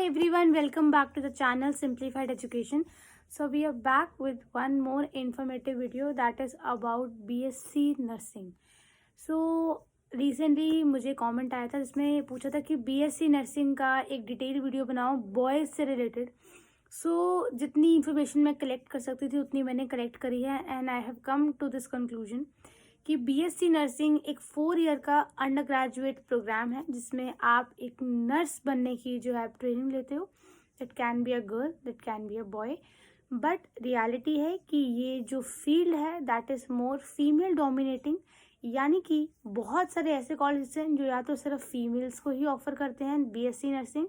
Hi everyone, welcome back to the channel Simplified Education. So we are back with one more informative video that is about BSc Nursing. So recently मुझे comment आया था जिसमें पूछा था कि BSc Nursing का एक detail video बनाओ बॉयज़ से रिलेटेड. सो जितनी इन्फॉर्मेशन मैं कलेक्ट कर सकती थी उतनी मैंने कलेक्ट करी है and I have come to this conclusion कि बीएससी नर्सिंग एक 4 ईयर का अंडर ग्रेजुएट प्रोग्राम है जिसमें आप एक नर्स बनने की जो है ट्रेनिंग लेते हो. It can be a girl, it can be a boy, but reality है कि ये जो फील्ड है that is more female dominating. यानी कि बहुत सारे ऐसे कॉलेज हैं जो या तो सिर्फ फीमेल्स को ही ऑफर करते हैं बीएससी नर्सिंग.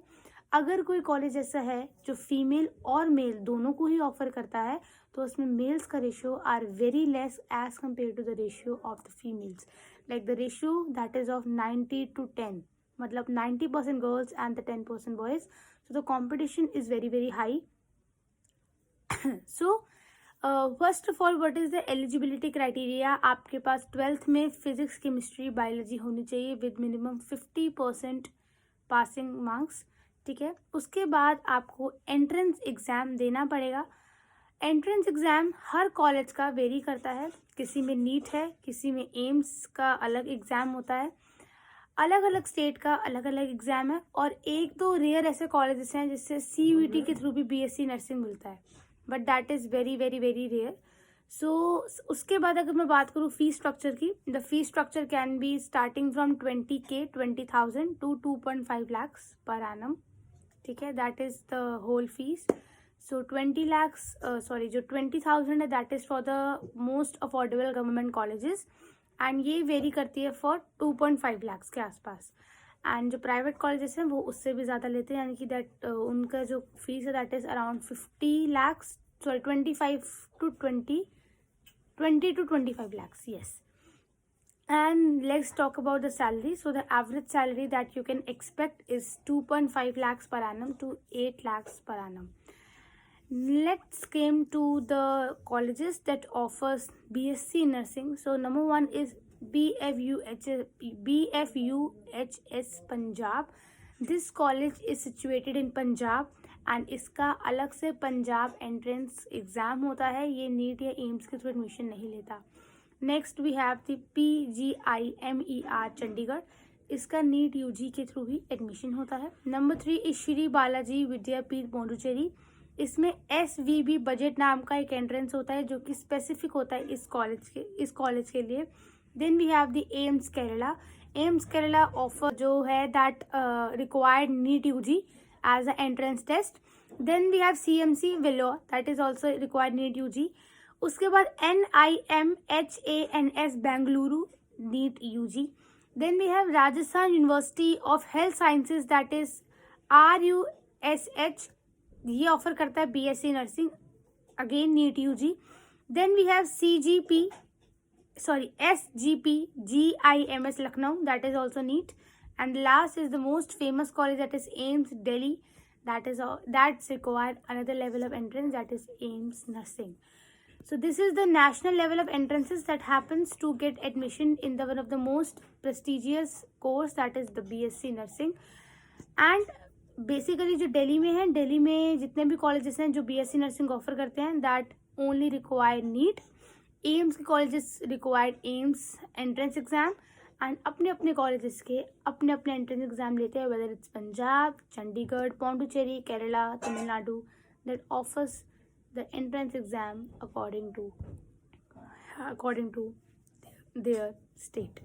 अगर कोई कॉलेज ऐसा है जो फीमेल और मेल दोनों को ही ऑफर करता है तो उसमें मेल्स का ratio are very less as compare to the ratio of the females. Like the ratio that is of 90-10, मतलब 90% girls and the 10% boys. So the competition is very very high. So first of all what is the eligibility criteria. आपके पास 12th में physics chemistry biology होनी चाहिए with minimum 50% passing marks. ठीक है, उसके बाद आपको एंट्रेंस एग्ज़ाम देना पड़ेगा. एंट्रेंस एग्ज़ाम हर कॉलेज का वेरी करता है. किसी में नीट है, किसी में एम्स का अलग एग्ज़ाम होता है. अलग अलग स्टेट का अलग अलग एग्ज़ाम है. और एक दो रेयर ऐसे कॉलेजेस हैं जिससे CUET के थ्रू भी BSc नर्सिंग मिलता है, but that is very very very rare. So उसके बाद अगर मैं बात करूँ फीस स्ट्रक्चर की, the fees structure can be starting from 20,000 to 2.5 lakhs पर एनम. ठीक है, that is the whole fees. So 20 lakhs जो 20,000 है that is for the most affordable government colleges and ये वेरी करती है फॉर 2.5 lakhs के आसपास. एंड जो प्राइवेट कॉलेजेस हैं वो उससे भी ज़्यादा लेते हैं, यानी कि दैट उनका जो फीस है that is around 50 lakhs, 20 to 25 lakhs, yes. And let's talk about the salary. So the average salary that you can expect is 2.5 lakhs per annum to 8 lakhs per annum. Let's came to the colleges that offers BSc nursing. So number one is BFUHS Punjab. This college is situated in Punjab and इसका अलग से Punjab entrance exam होता है. ये NEET या AIIMS के through admission नहीं लेता. Next we have the PGIMER Chandigarh. इसका नीट UG के थ्रू भी एडमिशन होता है. Number 3 is Shri Balaji Vidyapeeth Puducherry. इसमें SVB बजट नाम का एक एंट्रेंस होता है जो कि स्पेसिफिक होता है इस कॉलेज के लिए. Then we have the AIIMS Kerala. AIIMS Kerala offer जो है that required NEET UG as an entrance test. Then we have CMC Vellore, that is also required NEET UG. उसके बाद NIMHANS Bengaluru NEET UG. Then we have Rajasthan University of Health Sciences, that is RUSH. ये offer करता है BSc nursing, again NEET UG. Then we have SGP GIMS Lucknow, that is also NEET. And last is the most famous college, that is AIIMS Delhi. That's required another level of entrance, that is AIIMS Nursing. So this is the national level of entrances that happens to get admission in the one of the most prestigious course, that is the BSc Nursing. And basically जो दिल्ली में है, दिल्ली में जितने भी colleges हैं जो BSc Nursing offer करते हैं that only require NEET. AIIMS के colleges required AIIMS entrance exam. And अपने अपने कॉलेजेस के अपने अपने एंट्रेंस एग्जाम लेते हैं, whether it's Punjab, Chandigarh, Puducherry, Kerala, Tamil Nadu, that offers the entrance exam according to their state,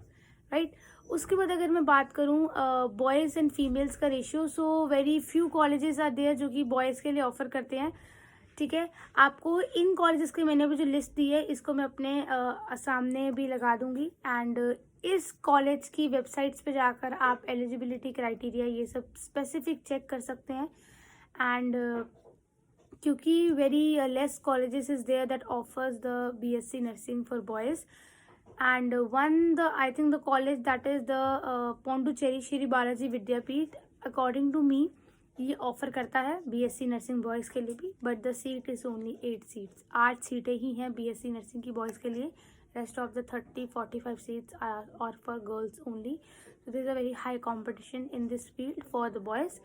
right. उसके बाद अगर मैं बात करूँ बॉयज़ एंड फीमेल्स का ratio, so very few colleges are there जो कि बॉयज़ के लिए ऑफर करते हैं. ठीक है, आपको इन कॉलेजेस की मैंने भी जो लिस्ट दी है इसको मैं अपने सामने भी लगा दूंगी. एंड इस कॉलेज की वेबसाइट्स पे जाकर आप एलिजिबिलिटी क्राइटेरिया ये सब स्पेसिफिक चेक कर सकते हैं. एंड क्योंकि very less colleges is there that offers the BSc nursing for boys. And I think the college that is the Puducherry Shri Balaji Vidyapeeth, according to me ये ऑफर करता है BSc नर्सिंग बॉयज़ के लिए भी, but the seat is only 8 seats. 8 सीटें ही हैं BSc nursing की boys के लिए. Rest of the 30-45 seats are for girls only. So there is a very high competition in this field for the boys.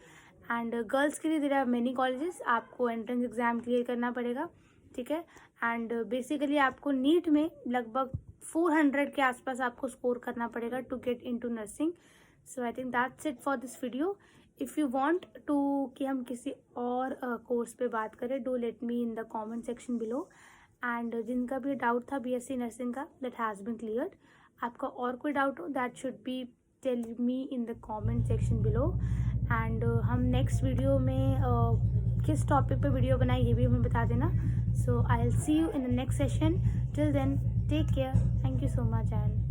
And girls के लिए there are many colleges, आपको entrance exam clear करना पड़ेगा, ठीक है। And basically आपको NEET में लगभग 400 के आसपास आपको स्कोर करना पड़ेगा to get into nursing. So I think that's it for this video. If you want to कि हम किसी और कोर्स पे बात करें, do let me in the comment section below. And जिनका भी डाउट था बीएससी नर्सिंग का, दैट हैज़ बीन क्लियर्ड। आपका और कोई डाउट हो, that should be tell me in the comment section below. And हम नेक्स्ट वीडियो में किस टॉपिक पे वीडियो बनाए ये भी हमें बता देना। So I will see you in the next session. Till then take care, thank you so much and